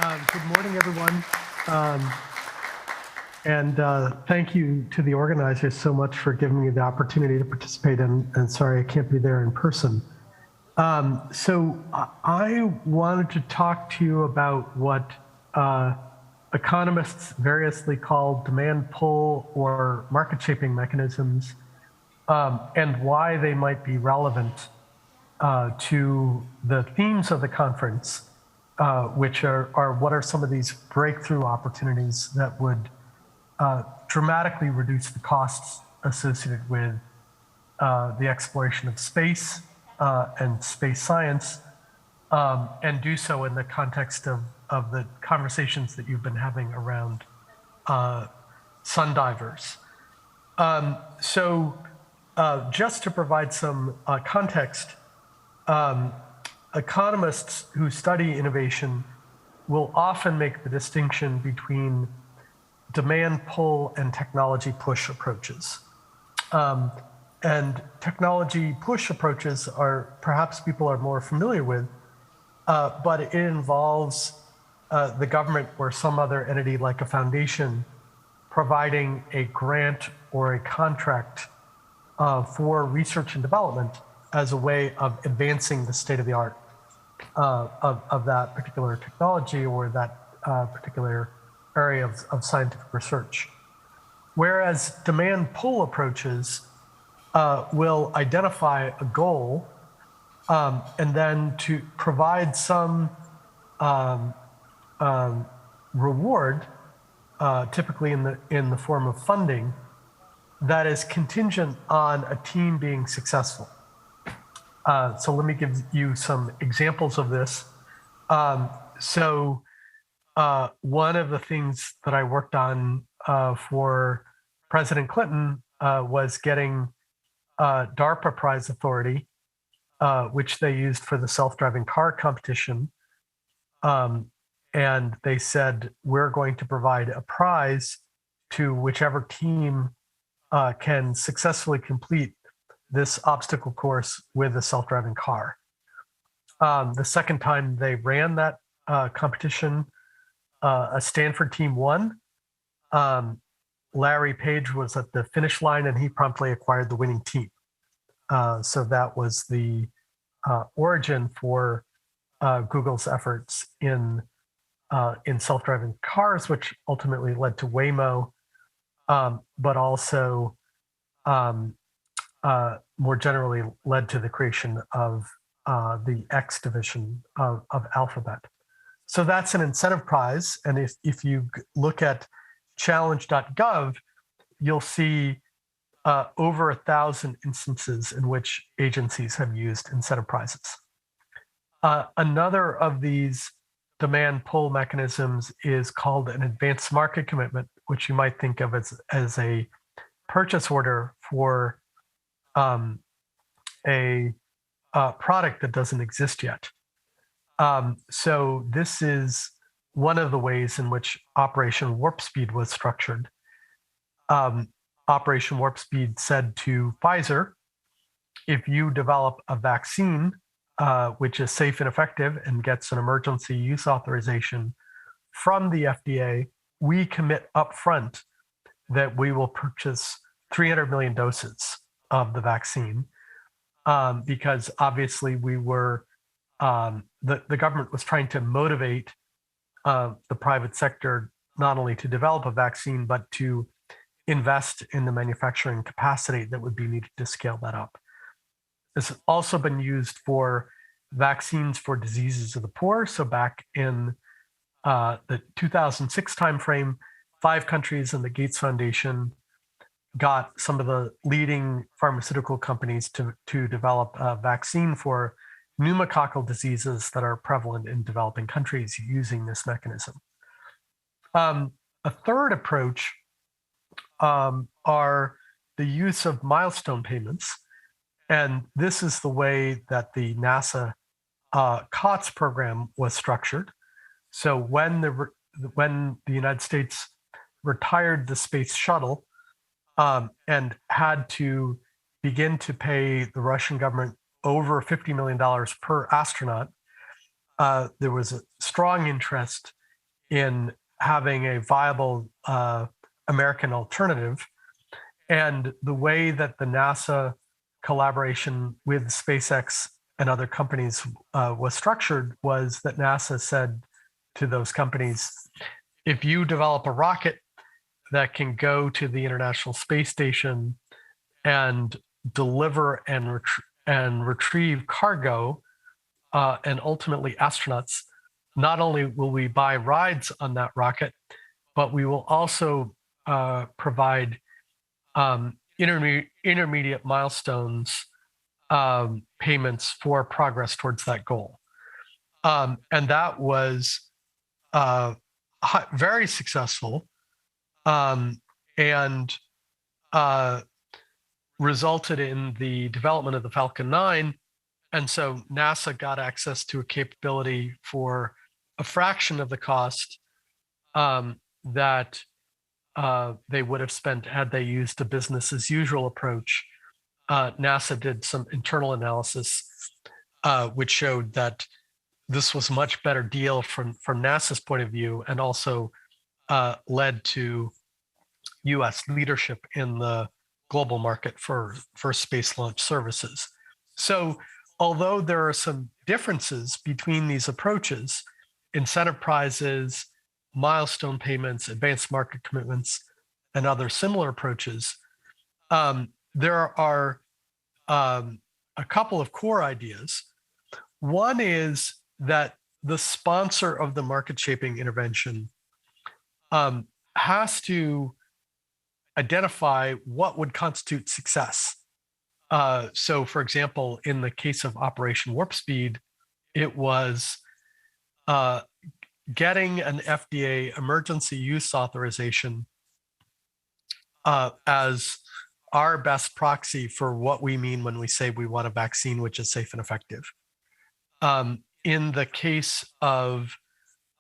Good morning, everyone. And thank you to the organizers so much for giving me the opportunity to participate. And sorry, I can't be there in person. So I wanted to talk to you about what economists variously call demand pull or market shaping mechanisms, and why they might be relevant to the themes of the conference, which are what are some of these breakthrough opportunities that would dramatically reduce the costs associated with the exploration of space and space science, and do so in the context of the conversations that you've been having around sun divers. So just to provide some context, economists who study innovation will often make the distinction between demand pull and technology push approaches. And technology push approaches are perhaps people are more familiar with, but it involves the government or some other entity like a foundation providing a grant or a contract for research and development as a way of advancing the state of the art of that particular technology or that particular area of scientific research. Whereas demand pull approaches will identify a goal and then to provide some reward, typically in the form of funding, that is contingent on a team being successful. So let me give you some examples of this. One of the things that I worked on for President Clinton was getting DARPA prize authority, which they used for the self-driving car competition. And they said, we're going to provide a prize to whichever team can successfully complete this obstacle course with a self-driving car. The second time they ran that competition, a Stanford team won. Larry Page was at the finish line and he promptly acquired the winning team. So that was the origin for Google's efforts in self-driving cars, which ultimately led to Waymo, but also more generally led to the creation of the X division of Alphabet. So that's an incentive prize. And if you look at challenge.gov, you'll see over 1,000 instances in which agencies have used incentive prizes. Another of these demand pull mechanisms is called an advanced market commitment, which you might think of as a purchase order for a product that doesn't exist yet. So this is one of the ways in which Operation Warp Speed was structured. Operation Warp Speed said to Pfizer, if you develop a vaccine which is safe and effective and gets an emergency use authorization from the FDA, we commit upfront that we will purchase 300 million doses of the vaccine, because obviously we were, the government was trying to motivate the private sector not only to develop a vaccine, but to invest in the manufacturing capacity that would be needed to scale that up. This has also been used for vaccines for diseases of the poor. So back in the 2006 timeframe, 5 countries and the Gates Foundation got some of the leading pharmaceutical companies to develop a vaccine for pneumococcal diseases that are prevalent in developing countries using this mechanism. A third approach are the use of milestone payments. And this is the way that the NASA COTS program was structured. So when the United States retired the space shuttle and had to begin to pay the Russian government over $50 million per astronaut, there was a strong interest in having a viable American alternative. And the way that the NASA collaboration with SpaceX and other companies was structured was that NASA said to those companies, if you develop a rocket that can go to the International Space Station and deliver and retrieve cargo and ultimately astronauts, not only will we buy rides on that rocket, but we will also provide intermediate milestones payments for progress towards that goal. And that was very successful and resulted in the development of the Falcon 9. And so NASA got access to a capability for a fraction of the cost that they would have spent had they used a business as usual approach. NASA did some internal analysis which showed that this was a much better deal from NASA's point of view, and also led to US leadership in the global market for space launch services. So although there are some differences between these approaches, incentive prizes, milestone payments, advanced market commitments, and other similar approaches, there are a couple of core ideas. One is that the sponsor of the market shaping intervention has to identify what would constitute success. So, for example, in the case of Operation Warp Speed, it was getting an FDA emergency use authorization as our best proxy for what we mean when we say we want a vaccine which is safe and effective. In the case of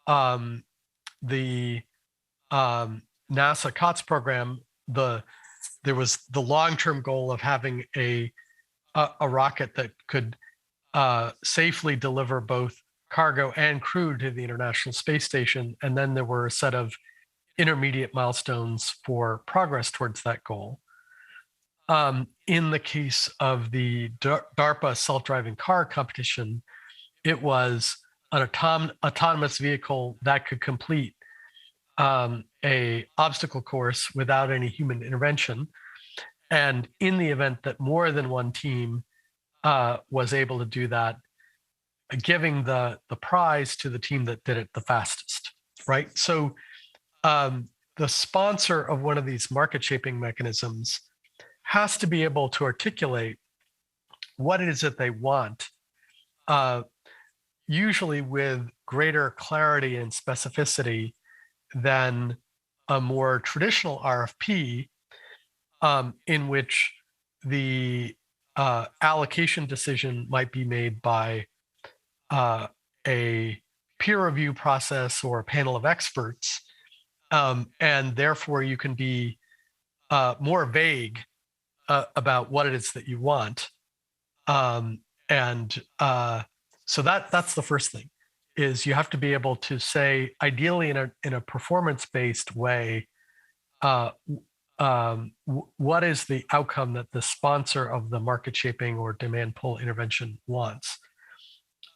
the NASA COTS program, there was the long-term goal of having a rocket that could safely deliver both cargo and crew to the International Space Station, and then there were a set of intermediate milestones for progress towards that goal. In the case of the DARPA self-driving car competition, it was an autonomous vehicle that could complete a obstacle course without any human intervention. And in the event that more than one team was able to do that, giving the prize to the team that did it the fastest, right? So the sponsor of one of these market shaping mechanisms has to be able to articulate what it is that they want, usually with greater clarity and specificity than a more traditional RFP, in which the allocation decision might be made by a peer review process or a panel of experts, and therefore you can be more vague about what it is that you want. So that's the first thing, is you have to be able to say, ideally in a performance-based way, what is the outcome that the sponsor of the market shaping or demand pull intervention wants.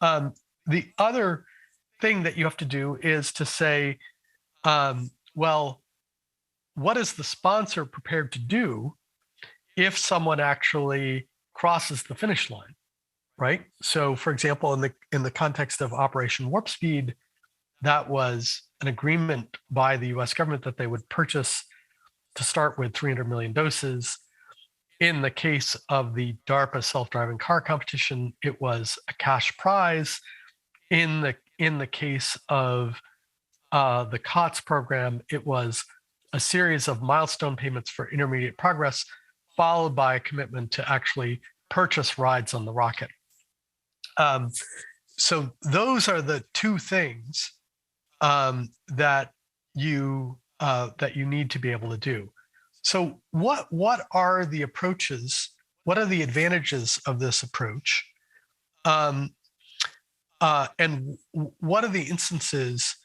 The other thing that you have to do is to say, well, what is the sponsor prepared to do if someone actually crosses the finish line, right? So, for example, in the context of Operation Warp Speed, that was an agreement by the US government that they would purchase, to start with, 300 million doses. In the case of the DARPA self-driving car competition, it was a cash prize. In the case of the COTS program, it was a series of milestone payments for intermediate progress, followed by a commitment to actually purchase rides on the rocket. So those are the two things that you need to be able to do. So what are the approaches? What are the advantages of this approach? And what are the instances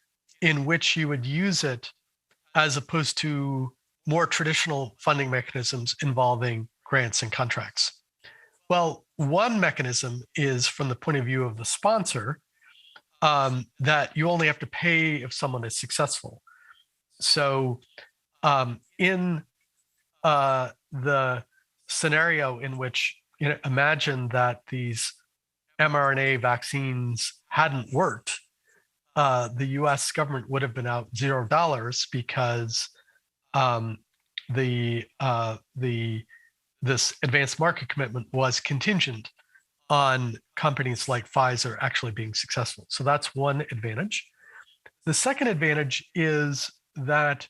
in which you would use it as opposed to more traditional funding mechanisms involving grants and contracts? Well, one mechanism is from the point of view of the sponsor, that you only have to pay if someone is successful. So in the scenario in which, imagine that these mRNA vaccines hadn't worked, the US government would have been out $0 because this advanced market commitment was contingent on companies like Pfizer actually being successful. So that's one advantage. The second advantage is that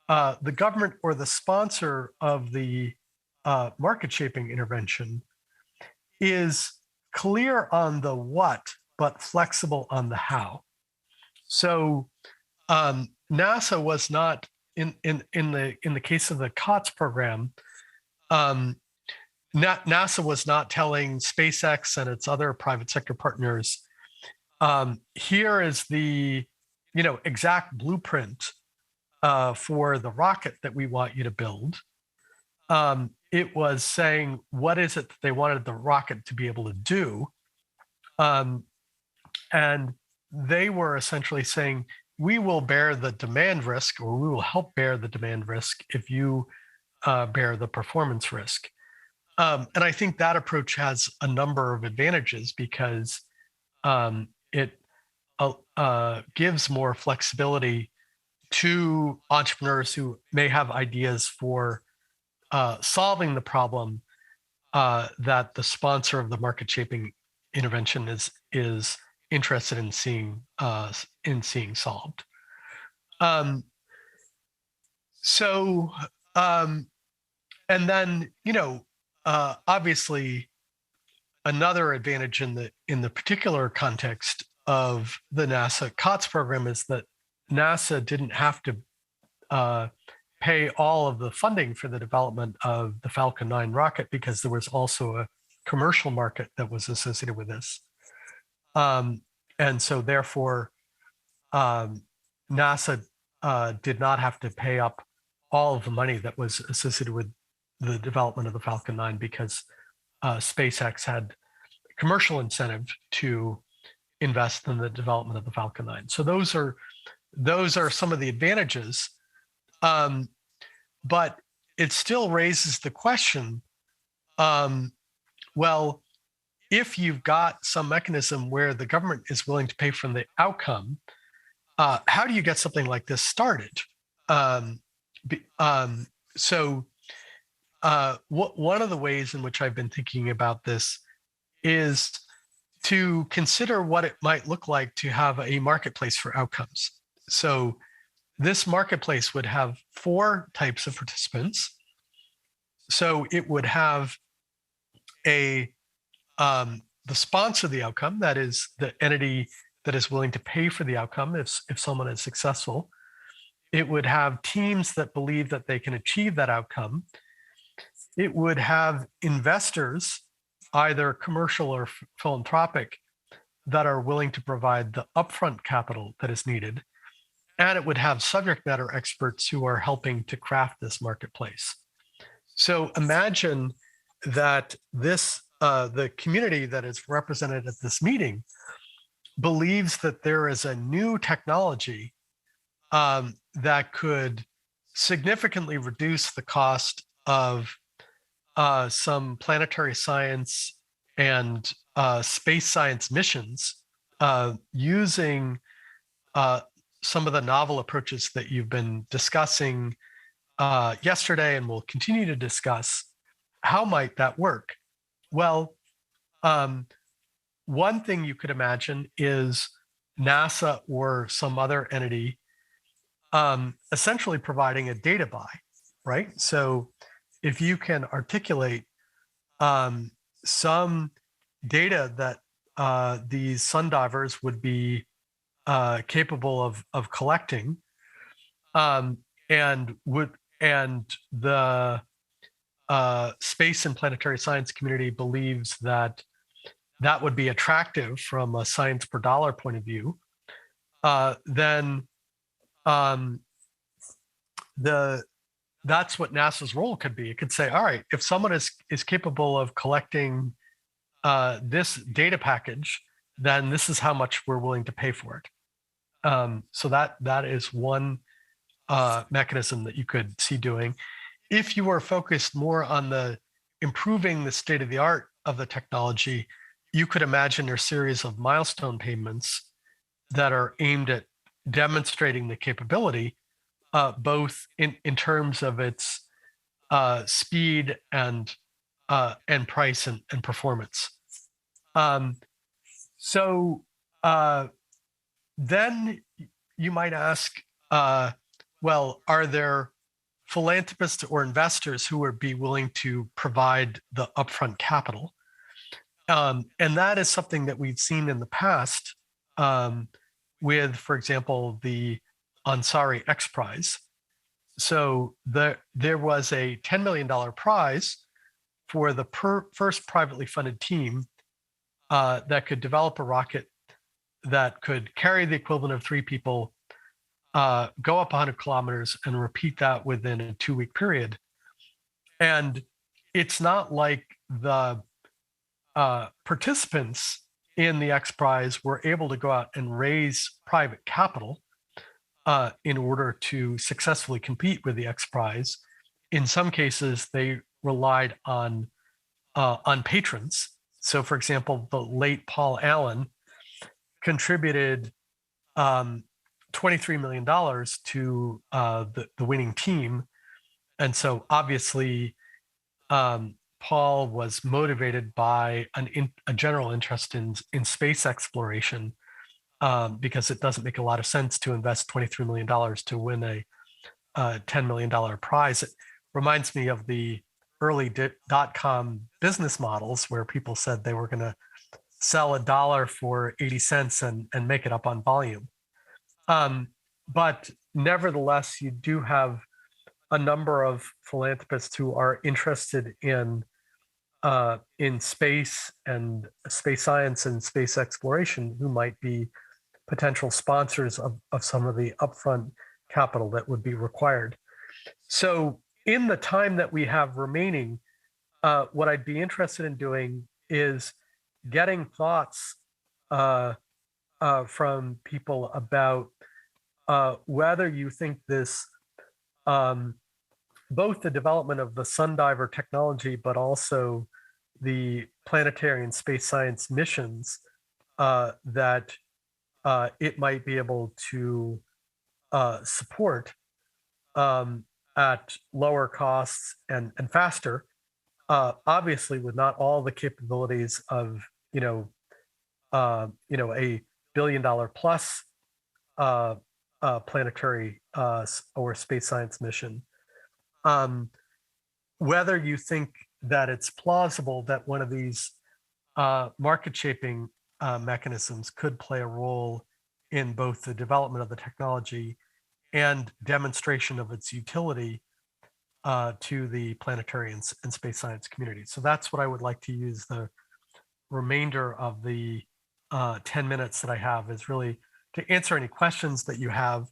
the government or the sponsor of the market shaping intervention is clear on the what, but flexible on the how. So NASA was not in the case of the COTS program. NASA was not telling SpaceX and its other private sector partners, here is the exact blueprint for the rocket that we want you to build. It was saying, what is it that they wanted the rocket to be able to do? And they were essentially saying, we will bear the demand risk, or we will help bear the demand risk if you bear the performance risk. And I think that approach has a number of advantages because it gives more flexibility to entrepreneurs who may have ideas for solving the problem that the sponsor of the market shaping intervention is interested in seeing solved. And then obviously another advantage in the particular context of the NASA COTS program is that NASA didn't have to pay all of the funding for the development of the Falcon 9 rocket because there was also a commercial market that was associated with this. And so therefore, NASA did not have to pay up all of the money that was associated with the development of the Falcon 9 because SpaceX had commercial incentive to invest in the development of the Falcon 9. So those are some of the advantages. But it still raises the question, well, if you've got some mechanism where the government is willing to pay for the outcome, how do you get something like this started? So one of the ways in which I've been thinking about this is to consider what it might look like to have a marketplace for outcomes. So this marketplace would have 4 types of participants. So it would have the sponsor of the outcome, that is the entity that is willing to pay for the outcome if someone is successful. It would have teams that believe that they can achieve that outcome. It would have investors, either commercial or philanthropic, that are willing to provide the upfront capital that is needed. And it would have subject matter experts who are helping to craft this marketplace. So imagine that the community that is represented at this meeting believes that there is a new technology that could significantly reduce the cost of some planetary science and space science missions using some of the novel approaches that you've been discussing yesterday and will continue to discuss. How might that work? Well, one thing you could imagine is NASA or some other entity essentially providing a data buy, right? So if you can articulate some data that these sun divers would be capable of collecting, and the space and planetary science community believes that would be attractive from a science per dollar point of view, then that's what NASA's role could be. It could say, all right, if someone is capable of collecting this data package, then this is how much we're willing to pay for it. So that is one mechanism that you could see doing. If you are focused more on the improving the state of the art of the technology, you could imagine a series of milestone payments that are aimed at demonstrating the capability, both in terms of its speed and price and performance. So then you might ask, well, are there philanthropists or investors who would be willing to provide the upfront capital? And that is something that we've seen in the past with, for example, the Ansari X Prize. So there was a $10 million prize for the first privately funded team that could develop a rocket that could carry the equivalent of 3 people, go up 100 kilometers, and repeat that within a 2-week period. And it's not like the participants in the X Prize were able to go out and raise private capital in order to successfully compete with the X Prize. In some cases, they relied on patrons. So, for example, the late Paul Allen contributed $23 million to the winning team. And so obviously, Paul was motivated by a general interest in space exploration, because it doesn't make a lot of sense to invest $23 million to win a $10 million prize. It reminds me of the early dot-com business models where people said they were going to sell $1 for 80 cents and make it up on volume. But nevertheless, you do have a number of philanthropists who are interested in space and space science and space exploration who might be potential sponsors of some of the upfront capital that would be required. So in the time that we have remaining, what I'd be interested in doing is getting thoughts from people about whether you think this, both the development of the Sundiver technology, but also the planetary and space science missions, that it might be able to support at lower costs and faster, obviously with not all the capabilities of a $1 billion plus planetary or space science mission. Whether you think that it's plausible that one of these market shaping mechanisms could play a role in both the development of the technology and demonstration of its utility to the planetary and space science community. So that's what I would like to use the remainder of the 10 minutes that I have, is really to answer any questions that you have,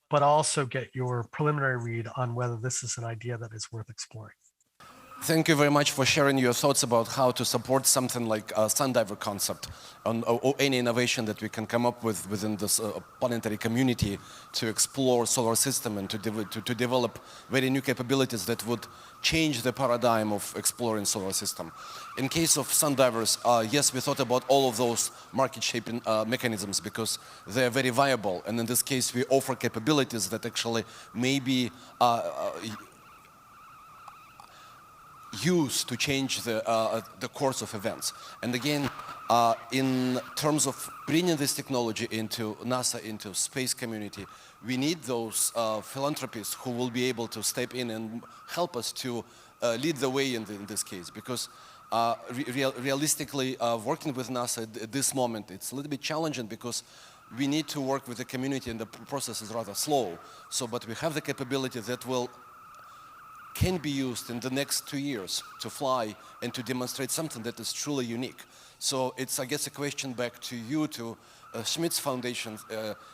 but also get your preliminary read on whether this is an idea that is worth exploring. Thank you very much for sharing your thoughts about how to support something like a Sundiver concept or any innovation that we can come up with within this planetary community to explore solar system and to develop very new capabilities that would change the paradigm of exploring solar system. In case of Sundivers, yes, we thought about all of those market-shaping mechanisms because they're very viable, and in this case we offer capabilities that actually may be used to change the course of events. And again, in terms of bringing this technology into NASA, into space community, we need those philanthropists who will be able to step in and help us to lead the way in this case. Because realistically, working with NASA at this moment, it's a little bit challenging because we need to work with the community and the process is rather slow. But we have the capability that can be used in the next 2 years to fly and to demonstrate something that is truly unique. So it's, I guess, a question back to you to Schmidt's Foundation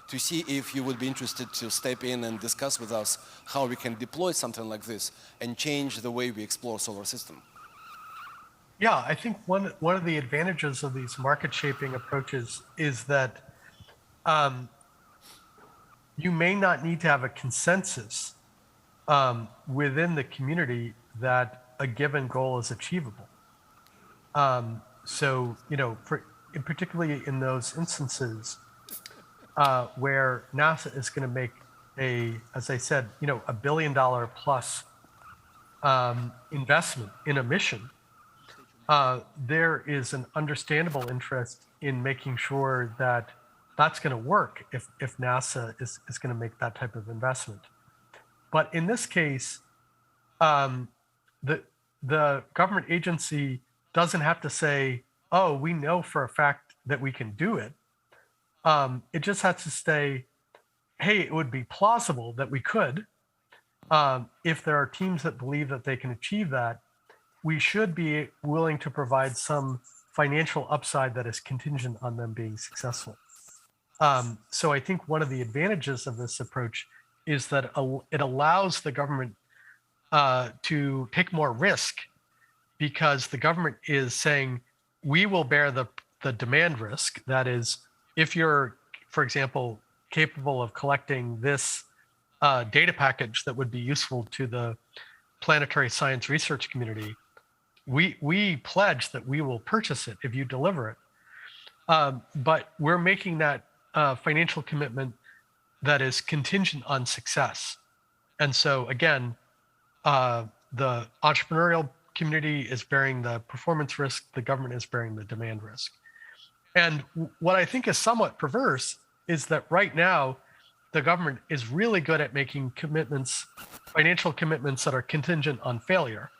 to see if you would be interested to step in and discuss with us how we can deploy something like this and change the way we explore solar system. Yeah, I think one of the advantages of these market shaping approaches is that you may not need to have a consensus within the community that a given goal is achievable. So, particularly in those instances where NASA is going to make as I said, $1 billion plus investment in a mission, there is an understandable interest in making sure that that's going to work if NASA is going to make that type of investment. But in this case, the government agency doesn't have to say, oh, we know for a fact that we can do it. It just has to say, hey, it would be plausible that we could. If there are teams that believe that they can achieve that, we should be willing to provide some financial upside that is contingent on them being successful. So I think one of the advantages of this approach is that it allows the government to take more risk, because the government is saying, we will bear the demand risk. That is, if you're, for example, capable of collecting this data package that would be useful to the planetary science research community, we pledge that we will purchase it if you deliver it. But we're making that financial commitment that is contingent on success. And so again, the entrepreneurial community is bearing the performance risk, the government is bearing the demand risk. And what I think is somewhat perverse is that right now, the government is really good at making commitments, financial commitments that are contingent on failure.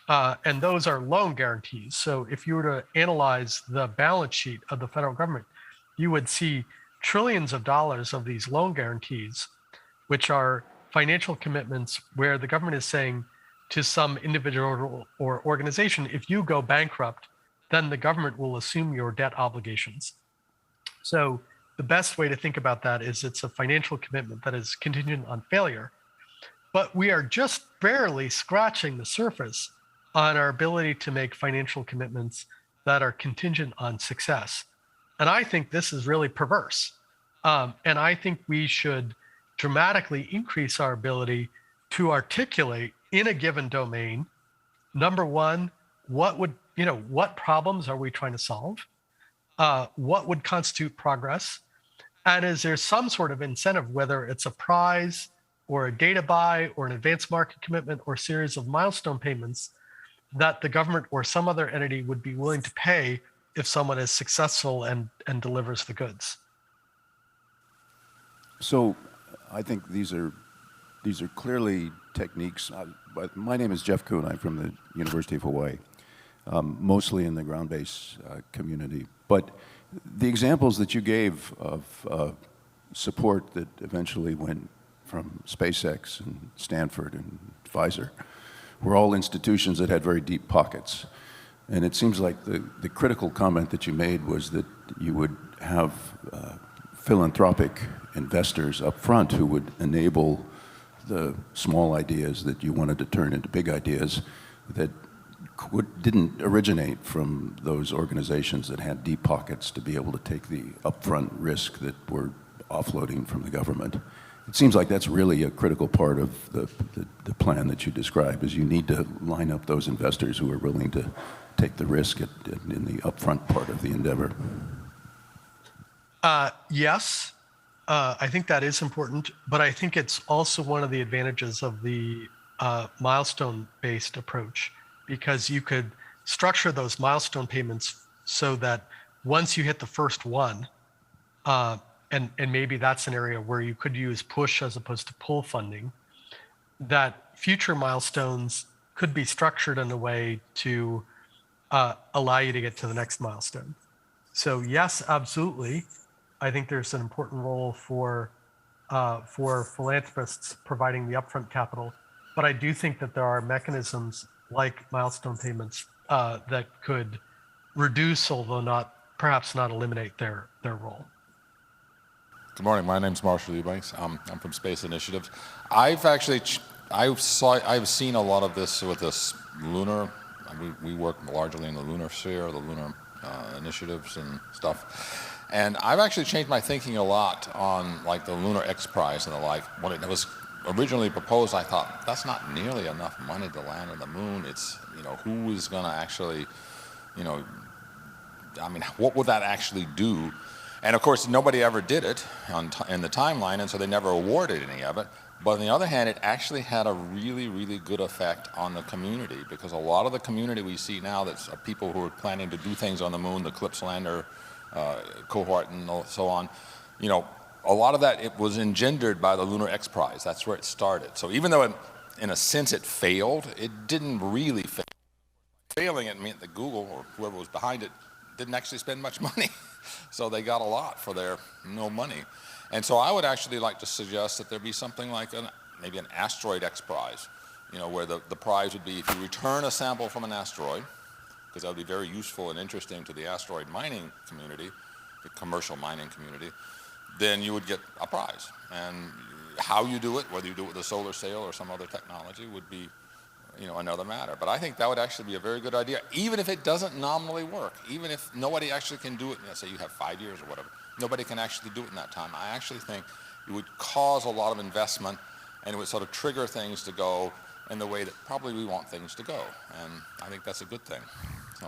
And those are loan guarantees. So if you were to analyze the balance sheet of the federal government, you would see trillions of dollars of these loan guarantees, which are financial commitments where the government is saying to some individual or organization, if you go bankrupt, then the government will assume your debt obligations. So the best way to think about that is it's a financial commitment that is contingent on failure. But we are just barely scratching the surface on our ability to make financial commitments that are contingent on success. And I think this is really perverse. And I think we should dramatically increase our ability to articulate in a given domain, number one, what problems are we trying to solve? What would constitute progress? And is there some sort of incentive, whether it's a prize or a data buy or an advanced market commitment or series of milestone payments, that the government or some other entity would be willing to pay if someone is successful and delivers the goods? So I think these are clearly techniques. My name is Jeff Kuhn. I'm from the University of Hawaii, mostly in the ground-based community. But the examples that you gave of support that eventually went from SpaceX and Stanford and Pfizer were all institutions that had very deep pockets. And it seems like the critical comment that you made was that you would have philanthropic investors up front who would enable the small ideas that you wanted to turn into big ideas that didn't originate from those organizations that had deep pockets to be able to take the upfront risk that we're offloading from the government. It seems like that's really a critical part of the plan that you described, is you need to line up those investors who are willing to take the risk in the upfront part of the endeavor. Yes, I think that is important, but I think it's also one of the advantages of the milestone-based approach, because you could structure those milestone payments so that once you hit the first one, and maybe that's an area where you could use push as opposed to pull funding, that future milestones could be structured in a way to allow you to get to the next milestone. So yes, absolutely. I think there's an important role for philanthropists providing the upfront capital, but I do think that there are mechanisms like milestone payments that could reduce, although perhaps not eliminate their role. Good morning. My name's Marshall Eubanks. I'm from Space Initiatives. I've seen a lot of this with this lunar. We work largely in the lunar sphere, the lunar initiatives and stuff. And I've actually changed my thinking a lot on like the Lunar X Prize and the like. When it was originally proposed, I thought that's not nearly enough money to land on the moon. It's, who is going to actually, what would that actually do? And of course, nobody ever did it in the timeline, and so they never awarded any of it. But on the other hand, it actually had a really, really good effect on the community, because a lot of the community we see now that's people who are planning to do things on the moon, the CLIPS lander cohort and so on, a lot of that, it was engendered by the Lunar X Prize. That's where it started. So even though in a sense it failed, it didn't really fail. Failing it meant that Google or whoever was behind it didn't actually spend much money. So they got a lot for their no money. And so I would actually like to suggest that there be something like maybe an asteroid X Prize, where the prize would be if you return a sample from an asteroid, because that would be very useful and interesting to the asteroid mining community, the commercial mining community, then you would get a prize. And how you do it, whether you do it with a solar sail or some other technology, would be another matter. But I think that would actually be a very good idea, even if it doesn't nominally work, even if nobody actually can do it, say you have 5 years or whatever, nobody can actually do it in that time. I actually think it would cause a lot of investment, and it would sort of trigger things to go in the way that probably we want things to go. And I think that's a good thing. So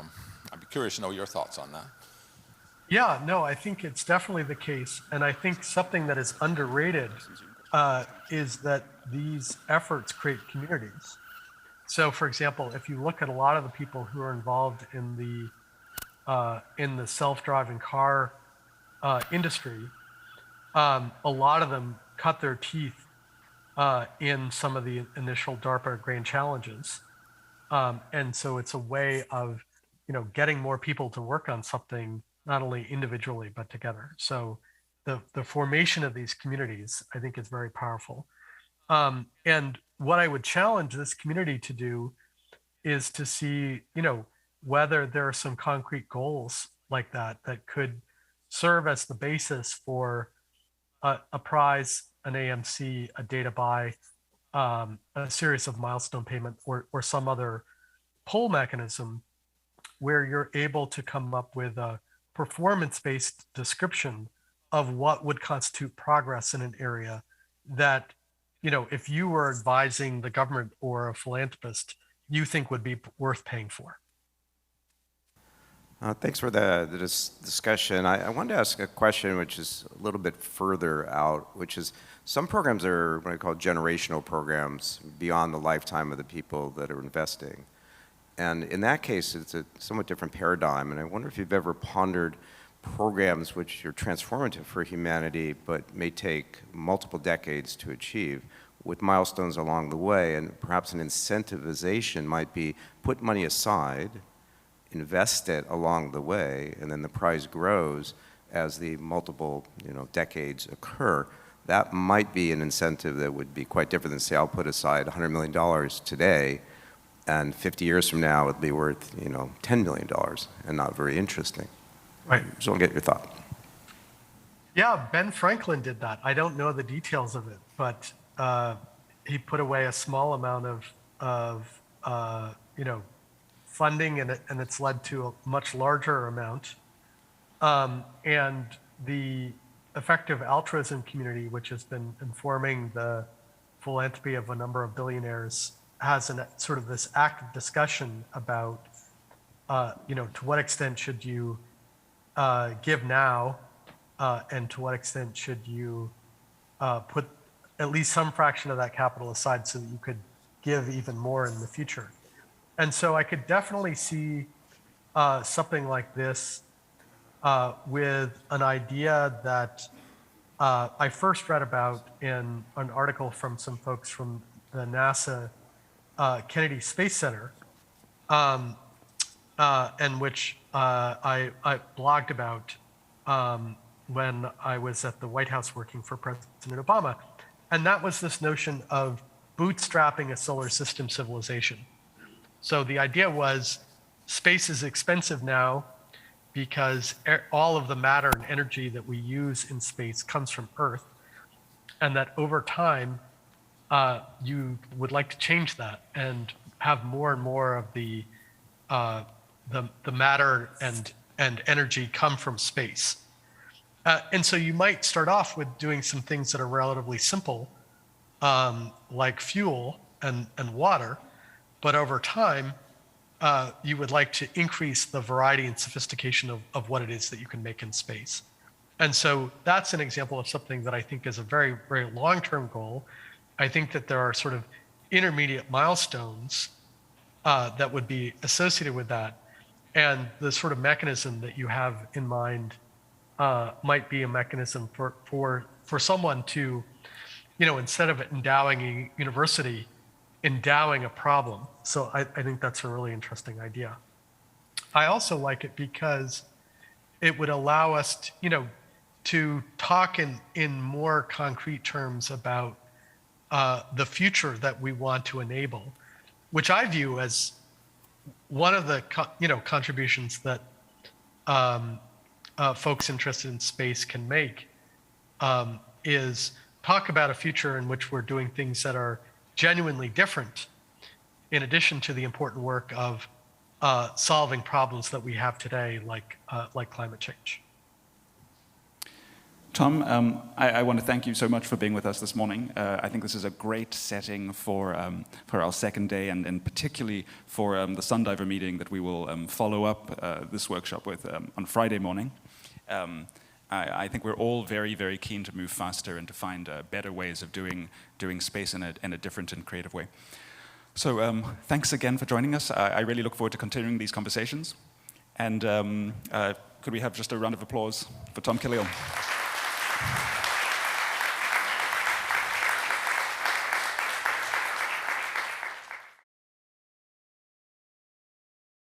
I'd be curious to know your thoughts on that. Yeah, no, I think it's definitely the case. And I think something that is underrated is that these efforts create communities. So, for example, if you look at a lot of the people who are involved in the self-driving car industry, a lot of them cut their teeth in some of the initial DARPA grand challenges, and so it's a way of getting more people to work on something, not only individually but together. So the formation of these communities, I think, is very powerful. And what I would challenge this community to do is to see, whether there are some concrete goals like that could serve as the basis for a prize, an AMC, a data buy, a series of milestone payment, or some other pull mechanism where you're able to come up with a performance-based description of what would constitute progress in an area that, if you were advising the government or a philanthropist, you think would be worth paying for. Thanks for the discussion. I wanted to ask a question which is a little bit further out, which is some programs are what I call generational programs beyond the lifetime of the people that are investing. And in that case, it's a somewhat different paradigm. And I wonder if you've ever pondered programs which are transformative for humanity but may take multiple decades to achieve, with milestones along the way. And perhaps an incentivization might be put money aside, invest it along the way, and then the prize grows as the multiple decades occur. That might be an incentive that would be quite different than, say, I'll put aside $100 million today, and 50 years from now it'll be worth $10 million, and not very interesting. Right. So I'll get your thought. Yeah, Ben Franklin did that. I don't know the details of it, but he put away a small amount of funding, and it's led to a much larger amount. And the effective altruism community, which has been informing the philanthropy of a number of billionaires, has sort of this active discussion about, to what extent should you give now, and to what extent should you put at least some fraction of that capital aside so that you could give even more in the future. And so I could definitely see something like this with an idea that I first read about in an article from some folks from the NASA Kennedy Space Center, and which I blogged about when I was at the White House working for President Obama. And that was this notion of bootstrapping a solar system civilization. So the idea was space is expensive now, because all of the matter and energy that we use in space comes from Earth, and that over time, you would like to change that and have more and more of the matter and energy come from space. And so you might start off with doing some things that are relatively simple, like fuel and water, but over time, you would like to increase the variety and sophistication of what it is that you can make in space. And so that's an example of something that I think is a very, very long-term goal. I think that there are sort of intermediate milestones that would be associated with that. And the sort of mechanism that you have in mind might be a mechanism for someone to, instead of endowing a university, endowing a problem. So I think that's a really interesting idea. I also like it because it would allow us to talk in more concrete terms about the future that we want to enable, which I view as one of the contributions that folks interested in space can make, is talk about a future in which we're doing things that are genuinely different, in addition to the important work of solving problems that we have today, like climate change. Tom, I want to thank you so much for being with us this morning. I think this is a great setting for our second day, and particularly for the Sundiver meeting that we will follow up this workshop with on Friday morning. I think we're all very, very keen to move faster and to find better ways of doing space in a different and creative way. So thanks again for joining us. I really look forward to continuing these conversations. And could we have just a round of applause for Tom Kalil?